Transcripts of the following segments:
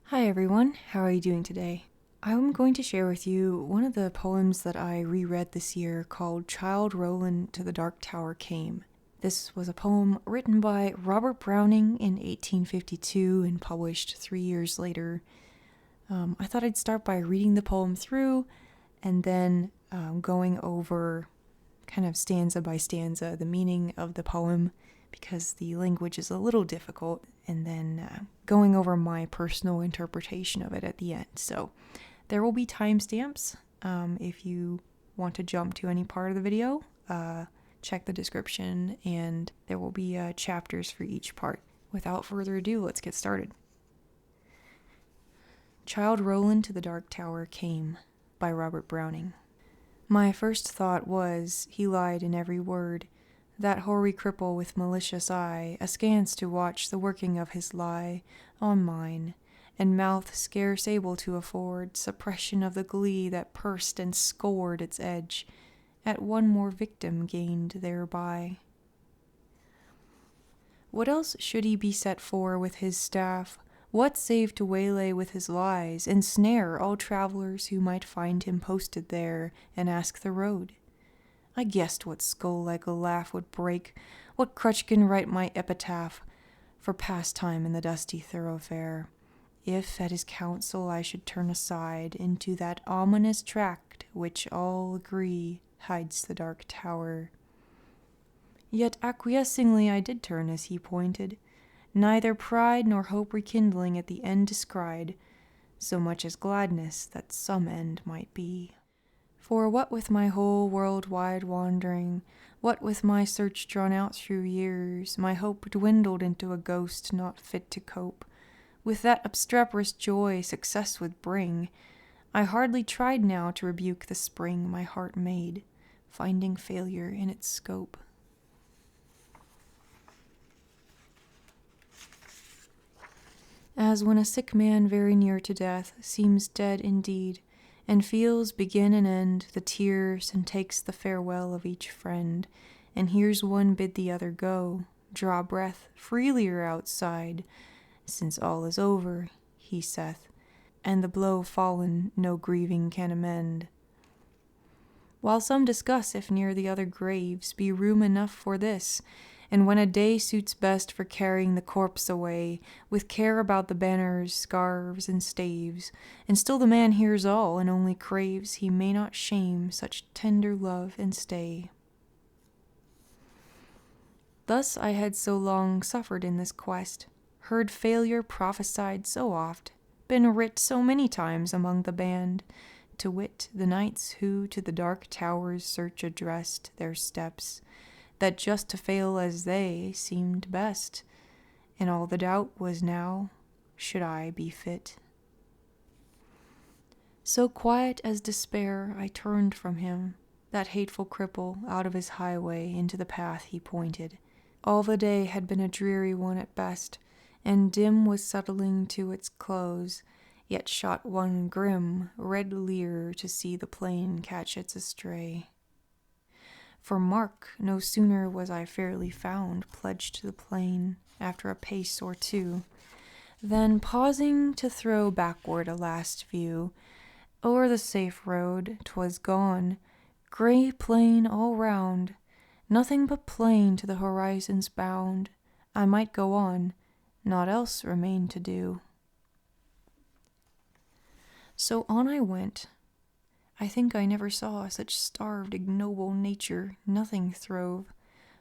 Hi everyone, how are you doing today? I'm going to share with you one of the poems that I reread this year called Childe Roland to the Dark Tower Came. This was a poem written by Robert Browning in 1852 and published 3 years later. I thought I'd start by reading the poem through and then going over kind of stanza by stanza the meaning of the poem because the language is a little difficult, and then going over my personal interpretation of it at the end. So there will be timestamps. If you want to jump to any part of the video, check the description, and there will be chapters for each part. Without further ado, let's get started. Childe Roland to the Dark Tower Came by Robert Browning. My first thought was, he lied in every word, that hoary cripple with malicious eye, askance to watch the working of his lie on mine, and mouth scarce able to afford suppression of the glee that pursed and scored its edge, at one more victim gained thereby. What else should he be set for with his staff? What save to waylay with his lies, ensnare all travellers who might find him posted there, and ask the road? I guessed what skull like a laugh would break, what crutch can write my epitaph, for pastime in the dusty thoroughfare, if at his counsel I should turn aside into that ominous tract which all agree hides the dark tower. Yet acquiescingly I did turn as he pointed, neither pride nor hope rekindling at the end descried, so much as gladness that some end might be. For what with my whole world-wide wandering, what with my search drawn out through years, my hope dwindled into a ghost not fit to cope with that obstreperous joy success would bring. I hardly tried now to rebuke the spring my heart made, finding failure in its scope. As when a sick man very near to death seems dead indeed, and feels begin and end the tears, and takes the farewell of each friend, and hears one bid the other go, draw breath freelier outside, since all is over, he saith, and the blow fallen no grieving can amend. While some discuss if near the other graves be room enough for this, and when a day suits best for carrying the corpse away, with care about the banners, scarves, and staves, and still the man hears all, and only craves he may not shame such tender love and stay. Thus I had so long suffered in this quest, heard failure prophesied so oft, been writ so many times among the band, to wit, the knights who to the dark tower's search addressed their steps, that just to fail as they seemed best, and all the doubt was now, should I be fit? So quiet as despair I turned from him, that hateful cripple, out of his highway into the path he pointed. All the day had been a dreary one at best, and dim was settling to its close, yet shot one grim, red leer to see the plain catch its astray. For mark, no sooner was I fairly found, pledged to the plain, after a pace or two, than pausing to throw backward a last view, o'er the safe road 'twas gone, grey plain all round, nothing but plain to the horizon's bound. I might go on, naught else remained to do. So on I went. I think I never saw such starved, ignoble nature, nothing throve.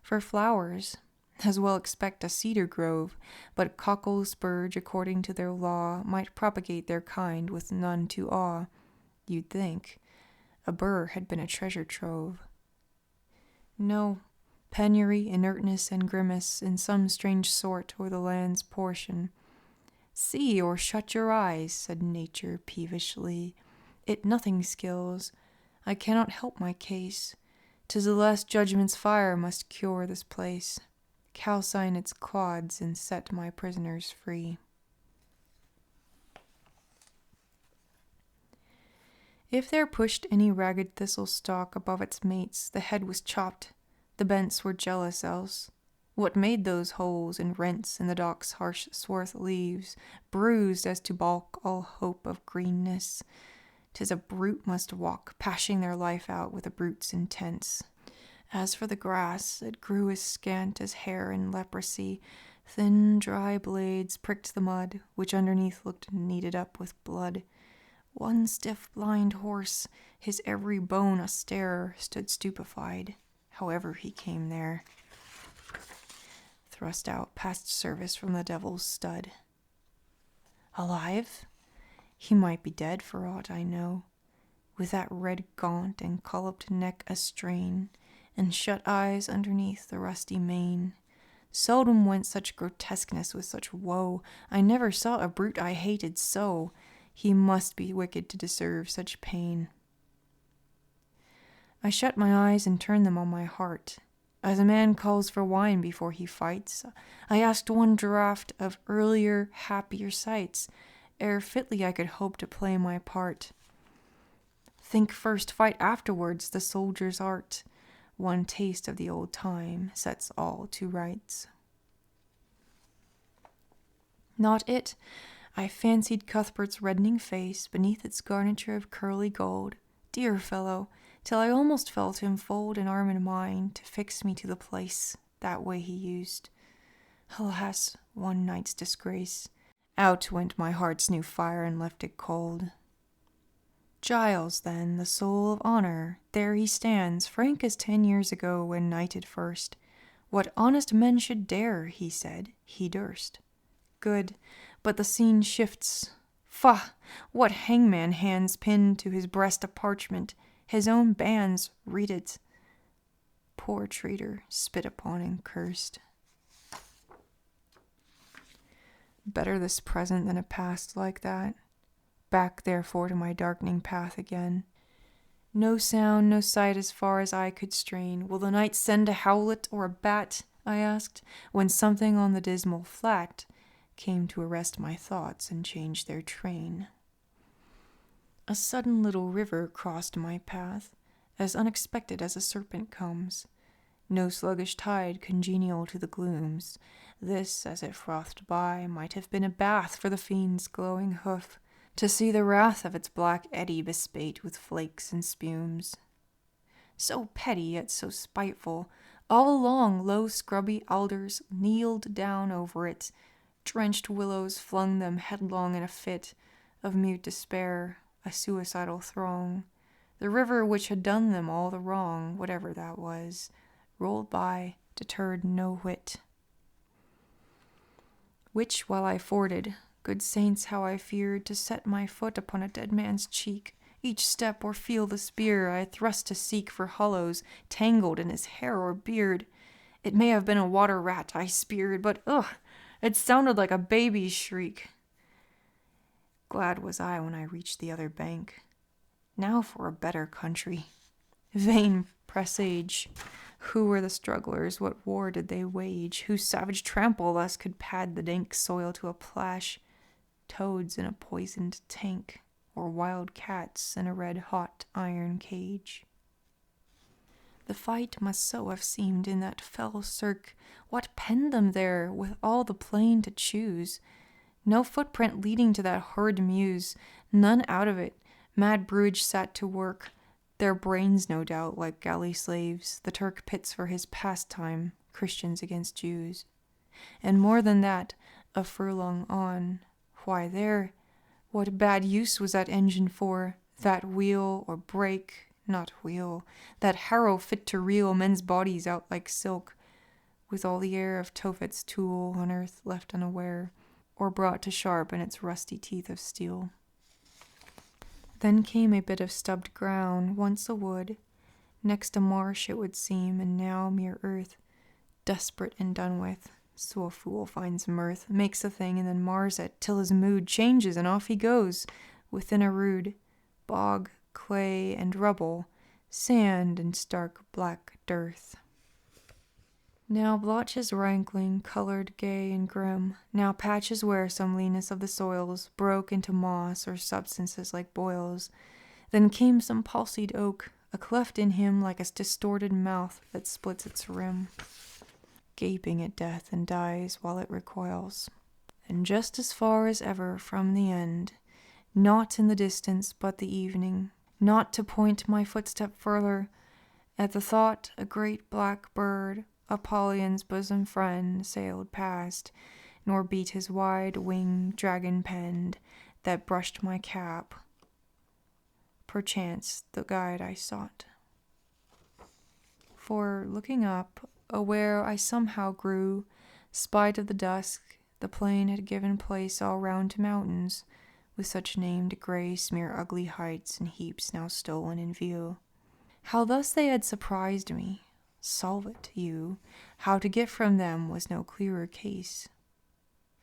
For flowers, as well expect a cedar grove, but cockle spurge according to their law might propagate their kind with none to awe. You'd think a burr had been a treasure trove. No, penury, inertness, and grimace in some strange sort were the land's portion. See or shut your eyes, said nature peevishly. It nothing skills. I cannot help my case. 'Tis the last judgment's fire must cure this place, calcine its clods, and set my prisoners free. If there pushed any ragged thistle stalk above its mates, the head was chopped. The bents were jealous else. What made those holes and rents in the dock's harsh swarth leaves, bruised as to balk all hope of greenness? 'Tis a brute must walk, pashing their life out with a brute's intents. As for the grass, it grew as scant as hair in leprosy. Thin, dry blades pricked the mud, which underneath looked kneaded up with blood. One stiff, blind horse, his every bone a stare, stood stupefied, however he came there, thrust out past service from the devil's stud. Alive? He might be dead for aught I know, with that red gaunt and colloped neck a-strain, and shut eyes underneath the rusty mane. Seldom went such grotesqueness with such woe. I never saw a brute I hated so. He must be wicked to deserve such pain. I shut my eyes and turned them on my heart. As a man calls for wine before he fights, I asked one draught of earlier, happier sights, ere fitly I could hope to play my part. Think first, fight afterwards, the soldier's art. One taste of the old time sets all to rights. Not it. I fancied Cuthbert's reddening face beneath its garniture of curly gold, dear fellow, till I almost felt him fold an arm in mine to fix me to the place, that way he used. Alas, one night's disgrace. Out went my heart's new fire and left it cold. Giles, then, the soul of honor, there he stands, frank as 10 years ago when knighted first. What honest men should dare, he said, he durst. Good, but the scene shifts. Faugh! What hangman hands pinned to his breast a parchment, his own bands read it. Poor traitor, spit upon and cursed. Better this present than a past like that. Back, therefore, to my darkening path again. No sound, no sight as far as eye could strain. Will the night send a howlet or a bat? I asked, when something on the dismal flat came to arrest my thoughts and change their train. A sudden little river crossed my path, as unexpected as a serpent comes. No sluggish tide congenial to the glooms. This, as it frothed by, might have been a bath for the fiend's glowing hoof, to see the wrath of its black eddy bespate with flakes and spumes. So petty yet so spiteful, all along low scrubby alders kneeled down over it, drenched willows flung them headlong in a fit of mute despair, a suicidal throng. The river which had done them all the wrong, whatever that was, rolled by, deterred no whit. Which while I forded, good saints, how I feared to set my foot upon a dead man's cheek, each step or feel the spear I thrust to seek for hollows tangled in his hair or beard. It may have been a water rat I speared, but it sounded like a baby's shriek. Glad was I when I reached the other bank. Now for a better country. Vain presage. Who were the strugglers? What war did they wage? Whose savage trample thus could pad the dank soil to a plash? Toads in a poisoned tank, or wild cats in a red-hot iron cage. The fight must so have seemed in that fell cirque. What penned them there, with all the plain to choose? No footprint leading to that horrid mews, none out of it. Mad brewage sat to work, their brains no doubt like galley slaves, the Turk pits for his pastime, Christians against Jews. And more than that, a furlong on, why there, what bad use was that engine for, that wheel or brake, not wheel, that harrow fit to reel men's bodies out like silk, with all the air of Tophet's tool on earth left unaware, or brought to sharpen its rusty teeth of steel. Then came a bit of stubbed ground, once a wood, next a marsh it would seem, and now mere earth, desperate and done with. So a fool finds mirth, makes a thing, and then mars it, till his mood changes, and off he goes, within a rude bog, clay, and rubble, sand, and stark black dearth. Now blotches rankling, colored gay and grim, now patches where some leanness of the soils broke into moss or substances like boils. Then came some palsied oak, a cleft in him like a distorted mouth that splits its rim. gaping at death and dies while it recoils. And just as far as ever from the end, not in the distance but the evening, not to point my footstep further, at the thought a great black bird, Apollyon's bosom friend, sailed past, nor beat his wide wing dragon-penned, that brushed my cap, perchance the guide I sought. For, looking up, aware I somehow grew, spite of the dusk, the plain had given place all round to mountains, with such named grey smear ugly heights and heaps now stolen in view. How thus they had surprised me, solve it, you, how to get from them was no clearer case.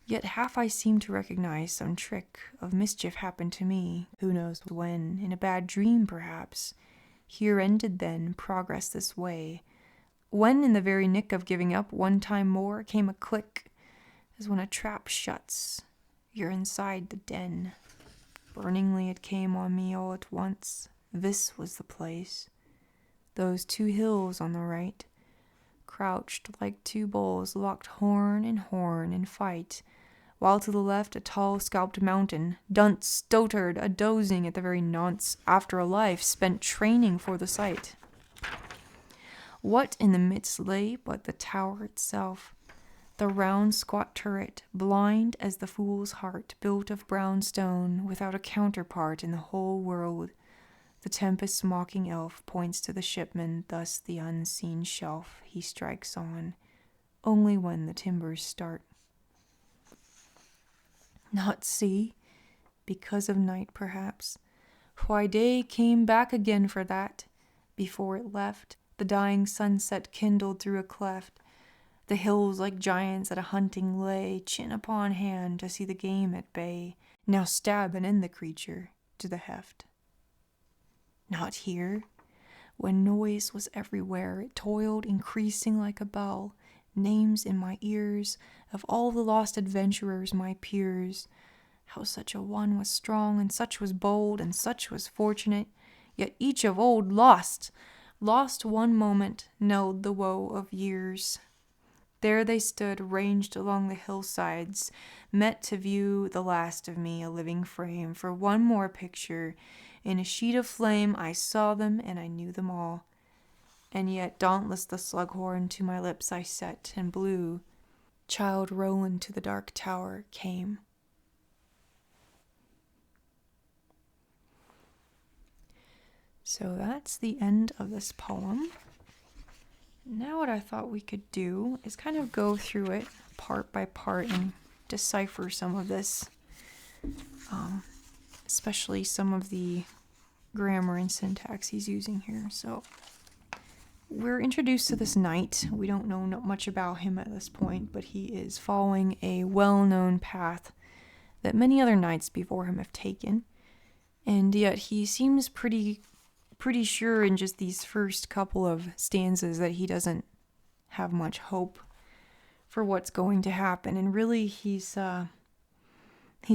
Yet half I seemed to recognize some trick of mischief happened to me, who knows when, in a bad dream perhaps. Here ended then progress this way, when in the very nick of giving up one time more came a click, as when a trap shuts, you're inside the den. Burningly it came on me all at once, this was the place. Those two hills on the right, crouched like two bulls locked horn in fight, while to the left a tall scalped mountain, dunce stotard, a dozing at the very nonce, after a life spent training for the sight. What in the midst lay but the tower itself, the round squat turret, blind as the fool's heart, built of brown stone, without a counterpart in the whole world. The tempest's mocking elf points to the shipman, thus the unseen shelf he strikes on, only when the timbers start. Not see, because of night perhaps, why day came back again for that. Before it left, the dying sunset kindled through a cleft, the hills like giants at a hunting lay, chin upon hand to see the game at bay, now stab and end the creature to the heft. Not here, when noise was everywhere, it toiled increasing like a bell, names in my ears, of all the lost adventurers my peers, how such a one was strong, and such was bold, and such was fortunate, yet each of old lost one moment, knowed the woe of years. There they stood, ranged along the hillsides, met to view the last of me, a living frame, for one more picture. In a sheet of flame I saw them, and I knew them all. And yet dauntless the slughorn to my lips I set, and blew. Childe Roland to the dark tower came. So that's the end of this poem. Now what I thought we could do is kind of go through it part by part and decipher some of this, especially some of the grammar and syntax he's using here. So we're introduced to this knight. We don't know much about him at this point, but he is following a well-known path that many other knights before him have taken, and yet he seems pretty sure in just these first couple of stanzas that he doesn't have much hope for what's going to happen, and really he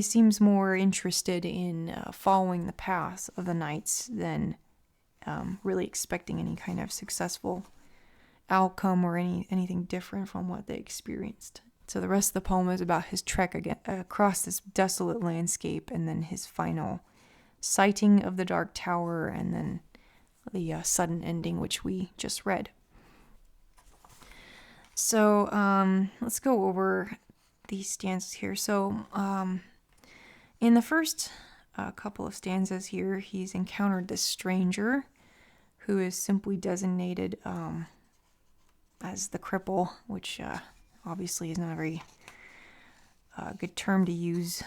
seems more interested in following the path of the knights than really expecting any kind of successful outcome or anything different from what they experienced. So the rest of the poem is about his trek across this desolate landscape, and then his final sighting of the dark tower, and then the sudden ending, which we just read. So let's go over these stanzas here. So in the first couple of stanzas here, he's encountered this stranger who is simply designated as the cripple, which obviously is not a very good term to use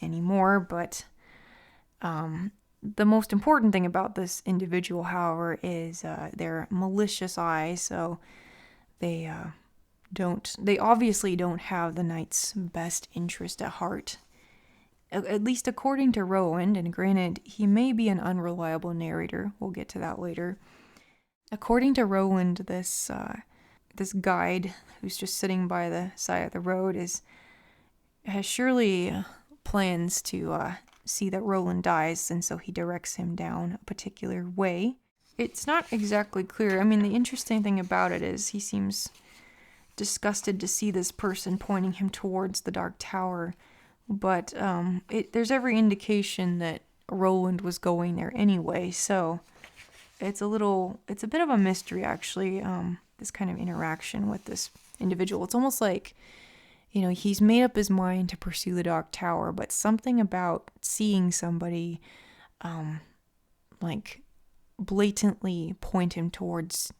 anymore, but the most important thing about this individual, however, is their malicious eye. So they obviously don't have the knight's best interest at heart, at least according to Roland, and granted, he may be an unreliable narrator. We'll get to that later. According to Roland, this guide who's just sitting by the side of the road has surely plans to see that Roland dies, and so he directs him down a particular way. It's not exactly clear. I mean, the interesting thing about it is he seems disgusted to see this person pointing him towards the Dark Tower. But there's every indication that Roland was going there anyway, so it's a bit of a mystery, actually, this kind of interaction with this individual. It's almost like, he's made up his mind to pursue the Dark Tower, but something about seeing somebody, like, blatantly point him towards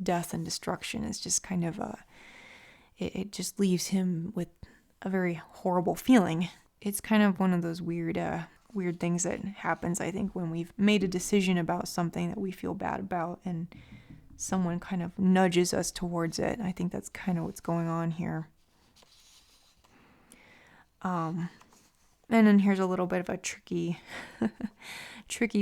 death and destruction is just kind of it just leaves him with a very horrible feeling. It's kind of one of those weird things that happens, I think, when we've made a decision about something that we feel bad about and someone kind of nudges us towards it. I think that's kind of what's going on here. And then here's a little bit of a tricky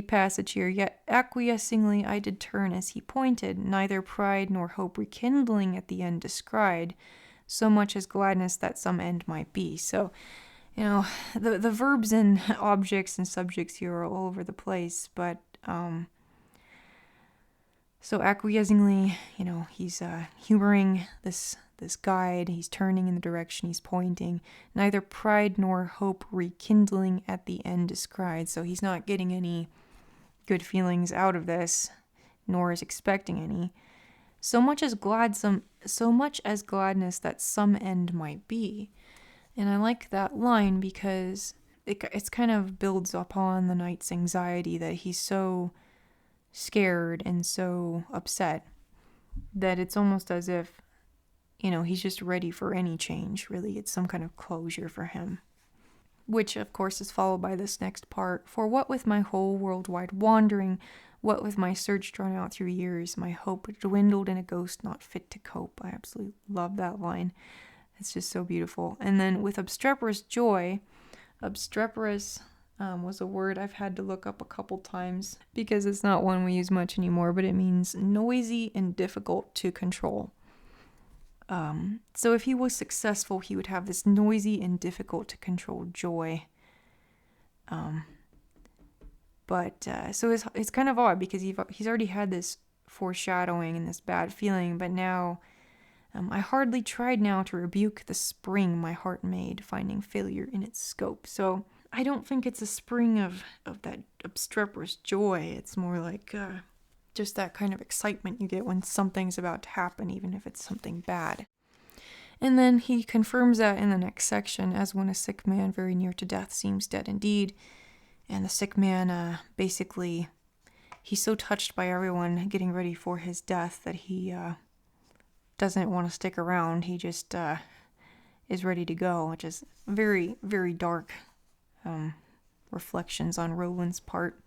passage here. Yet acquiescingly I did turn as he pointed, neither pride nor hope rekindling at the end descried, so much as gladness that some end might be. So, the verbs and objects and subjects here are all over the place, but so acquiescingly, he's humoring this guide. He's turning in the direction he's pointing. Neither pride nor hope rekindling at the end descried. So he's not getting any good feelings out of this, nor is expecting any. So much as gladness that some end might be. And I like that line because it's kind of builds upon the knight's anxiety that he's so scared and so upset that it's almost as if, he's just ready for any change, really. It's some kind of closure for him. Which, of course, is followed by this next part. For what with my whole worldwide wandering, what with my search drawn out through years, my hope dwindled in a ghost not fit to cope. I absolutely love that line. It's just so beautiful. And then with obstreperous joy, obstreperous was a word I've had to look up a couple times because it's not one we use much anymore, but it means noisy and difficult to control. So if he was successful, he would have this noisy and difficult to control joy. So it's kind of odd because he's already had this foreshadowing and this bad feeling, but now I hardly tried now to rebuke the spring my heart made, finding failure in its scope. So I don't think it's a spring of that obstreperous joy. It's more like just that kind of excitement you get when something's about to happen, even if it's something bad. And then he confirms that in the next section, as when a sick man very near to death seems dead indeed. And the sick man, basically, he's so touched by everyone getting ready for his death that he doesn't want to stick around. He just is ready to go, which is very, very dark reflections on Roland's part.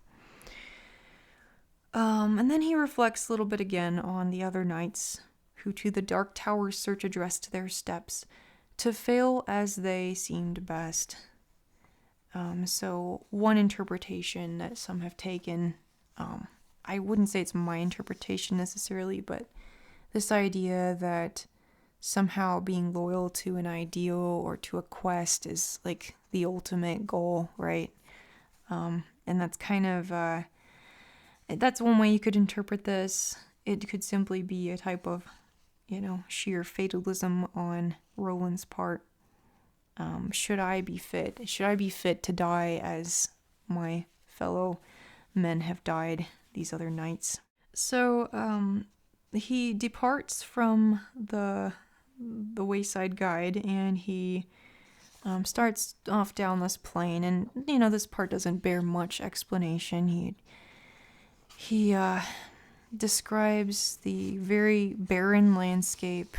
And then he reflects a little bit again on the other knights who to the Dark Tower's search addressed their steps, to fail as they seemed best. So one interpretation that some have taken, I wouldn't say it's my interpretation necessarily, but this idea that somehow being loyal to an ideal or to a quest is like the ultimate goal, right? And that's kind of, that's one way you could interpret this. It could simply be a type of, sheer fatalism on Roland's part. Should I be fit? Should I be fit to die as my fellow men have died, these other knights? So, he departs from the wayside guide and he starts off down this plain, and this part doesn't bear much explanation. He describes the very barren landscape.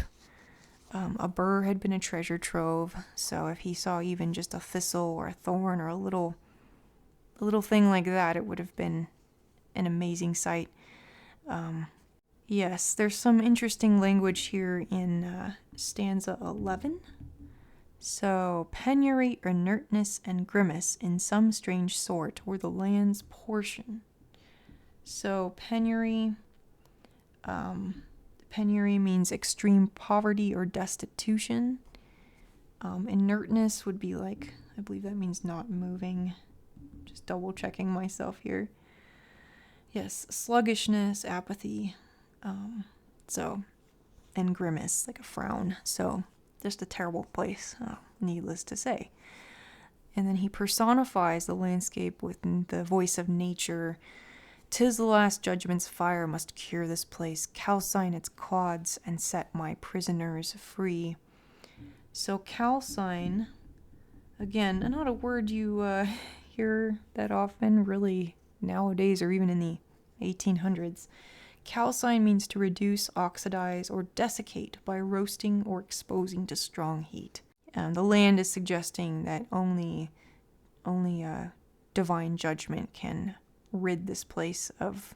A burr had been a treasure trove, so if he saw even just a thistle or a thorn or a little thing like that, it would have been an amazing sight. Yes, there's some interesting language here in stanza 11. So, penury, inertness, and grimace in some strange sort were the land's portion. So, penury means extreme poverty or destitution. Inertness would be like, I believe that means not moving. Just double checking myself here. Yes, sluggishness, apathy. So and grimace, like a frown. So just a terrible place, needless to say. And then he personifies the landscape with the voice of nature. "'Tis the last judgment's fire must cure this place, calcine its clods, and set my prisoners free." So calcine, again, not a word you hear that often, really, nowadays or even in the 1800s. Calcine means to reduce, oxidize, or desiccate by roasting or exposing to strong heat. The land is suggesting that only divine judgment can rid this place of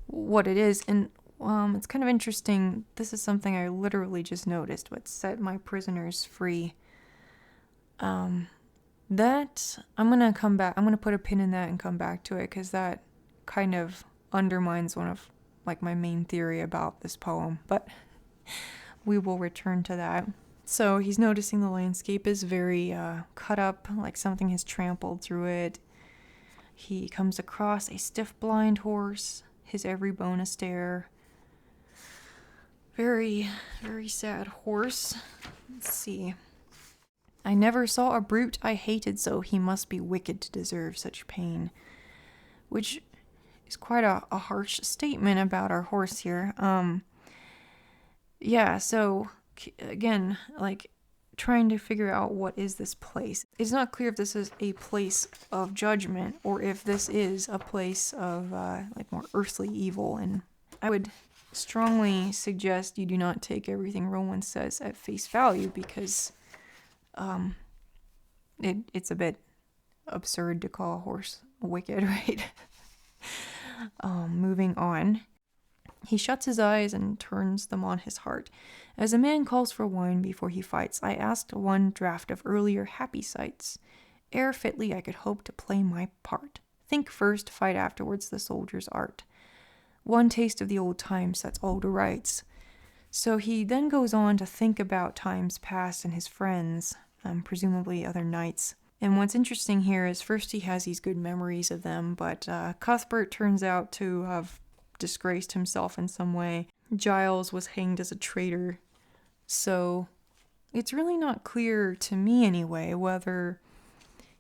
what it is. And it's kind of interesting. This is something I literally just noticed, but set my prisoners free. That, I'm going to come back. I'm going to put a pin in that and come back to it, because that kind of undermines one of like my main theory about this poem. But we will return to that. So he's noticing the landscape is very cut up, like something has trampled through it. He comes across a stiff blind horse, his every bone a stare. Very, very sad horse. Let's see. "I never saw a brute I hated so, he must be wicked to deserve such pain." Which is quite a harsh statement about our horse here. Yeah, so again, like trying to figure out what is this place. It's not clear if this is a place of judgment or if this is a place of like more earthly evil. And I would strongly suggest you do not take everything Roland says at face value, because it's a bit absurd to call a horse wicked, right? Moving on. He shuts his eyes and turns them on his heart. "As a man calls for wine before he fights, I asked one draught of earlier happy sights. Ere fitly I could hope to play my part. Think first, fight afterwards, the soldier's art. One taste of the old times sets all to rights." So he then goes on to think about times past and his friends, presumably other knights. And what's interesting here is first he has these good memories of them, but Cuthbert turns out to have disgraced himself in some way. Giles was hanged as a traitor. So it's really not clear to me anyway whether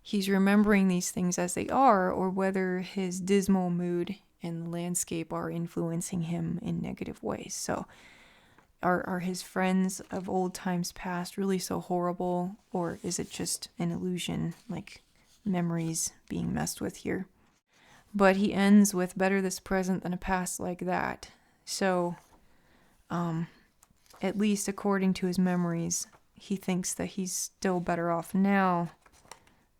he's remembering these things as they are or whether his dismal mood and the landscape are influencing him in negative ways. So are his friends of old times past really so horrible, or is it just an illusion, like memories being messed with here? But he ends with "better this present than a past like that." So, at least according to his memories, he thinks that he's still better off now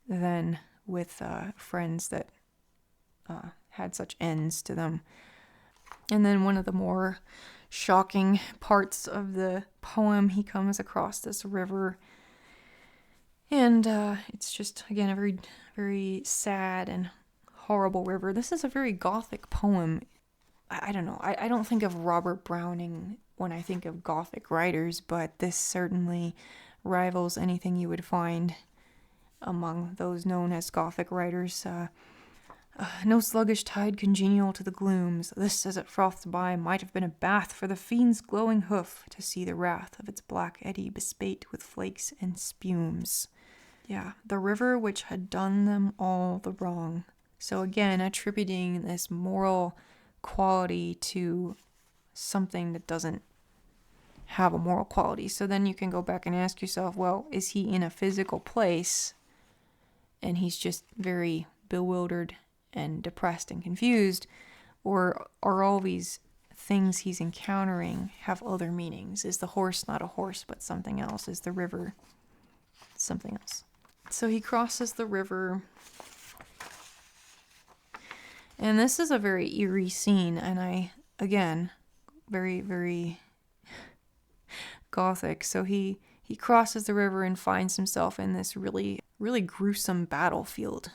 than with friends that had such ends to them. And then one of the more shocking parts of the poem, he comes across this river. And it's just, again, a very, very sad and horrible river. This is a very Gothic poem. I don't know. I don't think of Robert Browning when I think of Gothic writers, but this certainly rivals anything you would find among those known as Gothic writers. "No sluggish tide congenial to the glooms. This, as it frothed by, might have been a bath for the fiend's glowing hoof, to see the wrath of its black eddy bespate with flakes and spumes." Yeah, the river which had done them all the wrong. So again, attributing this moral quality to something that doesn't have a moral quality. So then you can go back and ask yourself, well, is he in a physical place and he's just very bewildered and depressed and confused, or are all these things he's encountering have other meanings? Is the horse not a horse but something else? Is the river something else? So he crosses the river, and this is a very eerie scene, and again, very, very Gothic. So he crosses the river and finds himself in this really, really gruesome battlefield.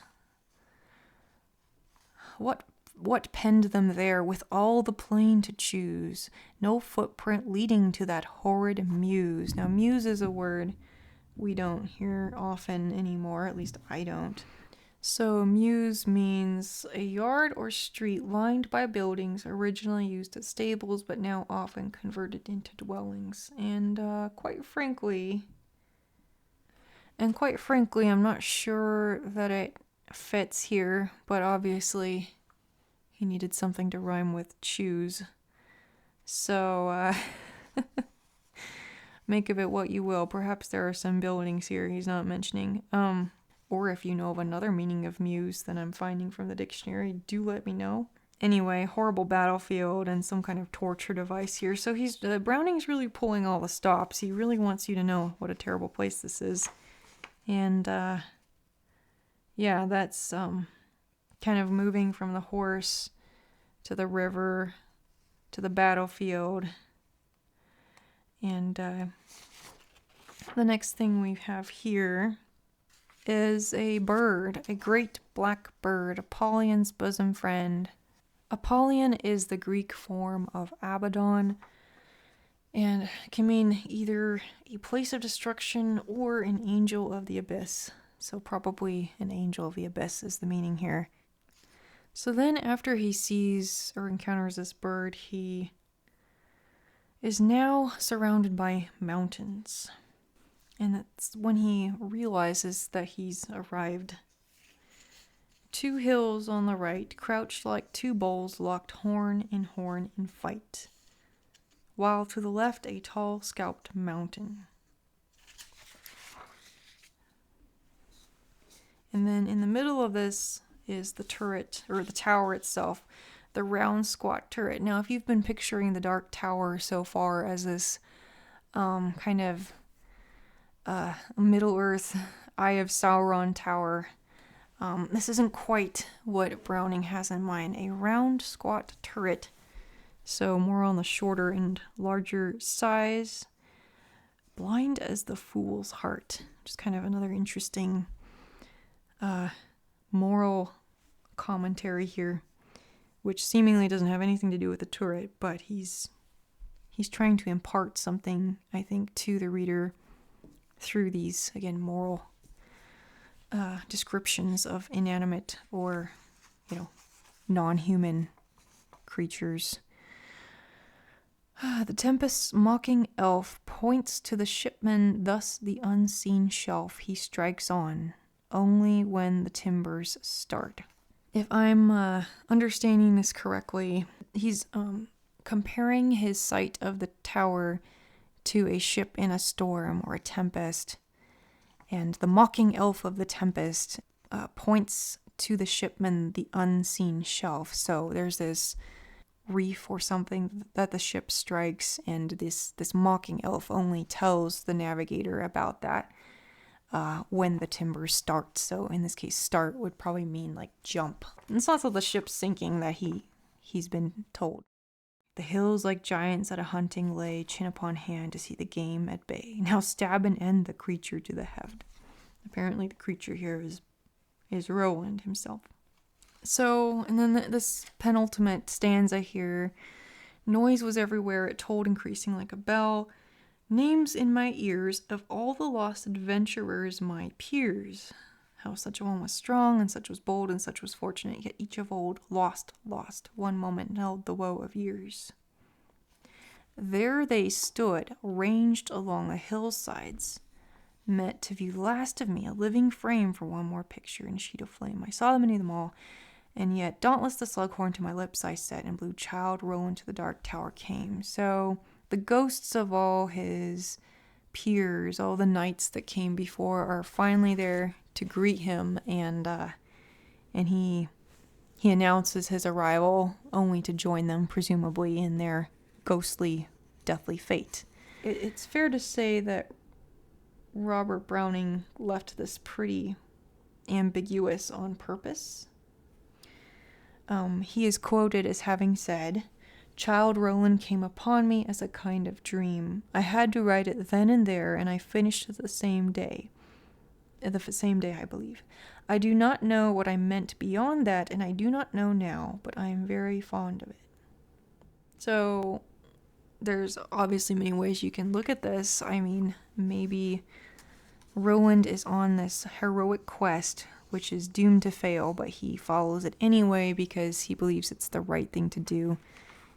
What penned them there with all the plain to choose? No footprint leading to that horrid mews. Now, mews is a word we don't hear often anymore, at least I don't. So mews means a yard or street lined by buildings originally used as stables but now often converted into dwellings. And quite frankly, I'm not sure that it fits here, but obviously he needed something to rhyme with choose. So make of it what you will. Perhaps there are some buildings here he's not mentioning. Or if you know of another meaning of muse than I'm finding from the dictionary, do let me know. Anyway, horrible battlefield and some kind of torture device here. So Browning's really pulling all the stops. He really wants you to know what a terrible place this is. And yeah, that's kind of moving from the horse to the river to the battlefield. And the next thing we have here is a bird, a great black bird, Apollyon's bosom friend. Apollyon is the Greek form of Abaddon and can mean either a place of destruction or an angel of the abyss. So probably an angel of the abyss is the meaning here. So then after he sees or encounters this bird, he is now surrounded by mountains. And that's when he realizes that he's arrived. 2 hills on the right, crouched like 2 bulls locked horn in fight, while to the left a tall scalped mountain. And then in the middle of this is the turret, or the tower itself, the round squat turret. Now if you've been picturing the Dark Tower so far as this kind of Middle-earth Eye of Sauron tower, this isn't quite what Browning has in mind. A round squat turret, so more on the shorter and larger size. Blind as the fool's heart. Just kind of another interesting moral commentary here, which seemingly doesn't have anything to do with the turret, but he's trying to impart something, I think, to the reader through these, again, moral descriptions of inanimate or, non-human creatures. The Tempest's mocking elf points to the shipman, thus the unseen shelf he strikes on, only when the timbers start. If I'm understanding this correctly, he's comparing his sight of the tower to a ship in a storm or a tempest. And the mocking elf of the tempest points to the shipman, the unseen shelf. So there's this reef or something that the ship strikes, and this mocking elf only tells the navigator about that when the timbers start. So in this case, start would probably mean like jump. And it's not so the ship's sinking that he's been told. The hills like giants at a hunting lay, chin upon hand to see the game at bay. Now stab and end the creature to the heft. Apparently the creature here is Roland himself. So, and then this penultimate stanza here. Noise was everywhere, it told increasing like a bell. Names in my ears of all the lost adventurers my peers. How such a one was strong, and such was bold, and such was fortunate, yet each of old lost, one moment held the woe of years. There they stood, ranged along the hillsides, met to view the last of me, a living frame for one more picture in a sheet of flame. I saw them and knew them all, and yet dauntless the slughorn to my lips I set, and blew Childe Roland to the Dark Tower came. So the ghosts of all his peers, all the knights that came before, are finally there to greet him, and he announces his arrival, only to join them, presumably, in their ghostly, deathly fate. It's fair to say that Robert Browning left this pretty ambiguous on purpose. He is quoted as having said, "Childe Roland came upon me as a kind of dream. I had to write it then and there, and I finished it the same day, I believe. I do not know what I meant beyond that, and I do not know now, but I am very fond of it." So there's obviously many ways you can look at this. I mean, maybe Roland is on this heroic quest which is doomed to fail, but he follows it anyway because he believes it's the right thing to do.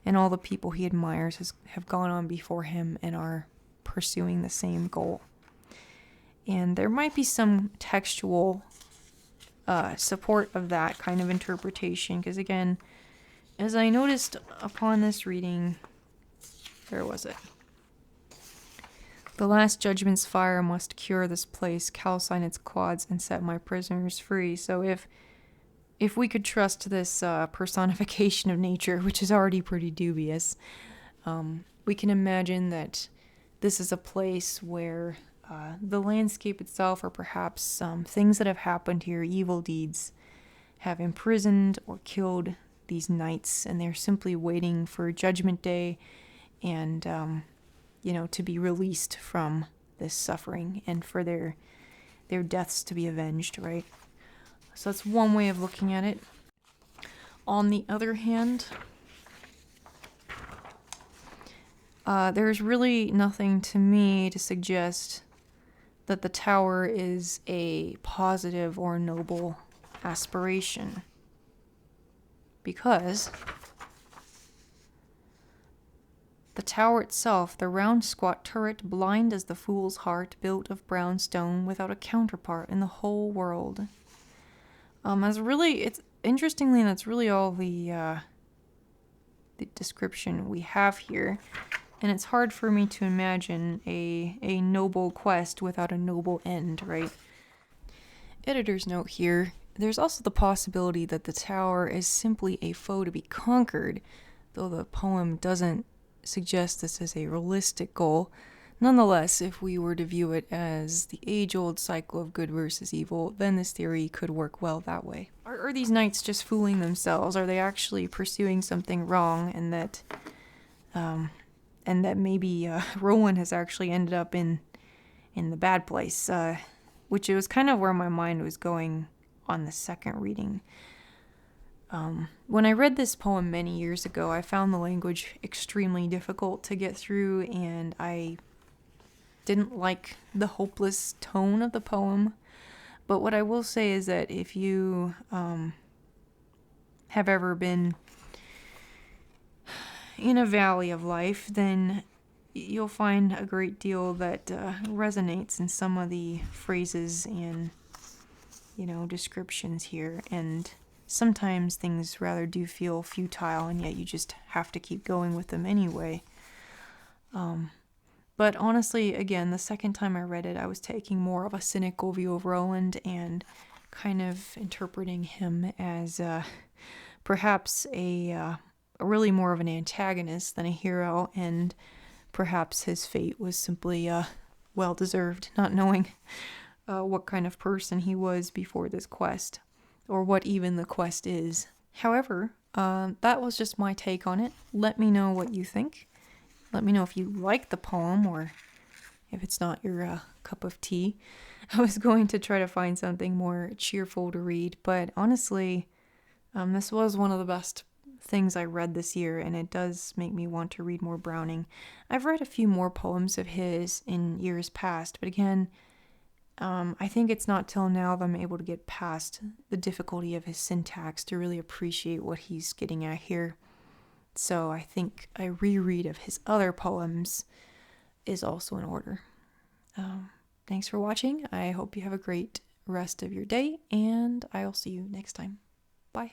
And all the people he admires have gone on before him and are pursuing the same goal. And there might be some textual support of that kind of interpretation, because again, as I noticed upon this reading, where was it? The last judgment's fire must cure this place, calcine its quads, and set my prisoners free. So if we could trust this personification of nature, which is already pretty dubious, we can imagine that this is a place where the landscape itself, or perhaps things that have happened here, evil deeds, have imprisoned or killed these knights, and they're simply waiting for Judgment Day and, to be released from this suffering and for their deaths to be avenged, right? So that's one way of looking at it. On the other hand, there's really nothing to me to suggest that the tower is a positive or noble aspiration. Because the tower itself, the round squat turret, blind as the fool's heart, built of brown stone, without a counterpart in the whole world. It's interestingly, that's really all the description we have here. And it's hard for me to imagine a noble quest without a noble end, right? Editor's note here, there's also the possibility that the tower is simply a foe to be conquered, though the poem doesn't suggest this as a realistic goal. Nonetheless, if we were to view it as the age-old cycle of good versus evil, then this theory could work well that way. Are these knights just fooling themselves? Are they actually pursuing something wrong, and that maybe Roland has actually ended up in the bad place, which was kind of where my mind was going on the second reading. When I read this poem many years ago, I found the language extremely difficult to get through, and I didn't like the hopeless tone of the poem. But what I will say is that if you have ever been in a valley of life, then you'll find a great deal that resonates in some of the phrases and, descriptions here. And sometimes things rather do feel futile, and yet you just have to keep going with them anyway. But honestly, again, the second time I read it, I was taking more of a cynical view of Roland and kind of interpreting him as perhaps a really more of an antagonist than a hero, and perhaps his fate was simply well-deserved, not knowing what kind of person he was before this quest, or what even the quest is. However, that was just my take on it. Let me know what you think. Let me know if you like the poem, or if it's not your cup of tea. I was going to try to find something more cheerful to read, but honestly, this was one of the best things I read this year, and it does make me want to read more Browning. I've read a few more poems of his in years past, but again, I think it's not till now that I'm able to get past the difficulty of his syntax to really appreciate what he's getting at here. So I think a reread of his other poems is also in order. Thanks for watching. I hope you have a great rest of your day, and I'll see you next time. Bye.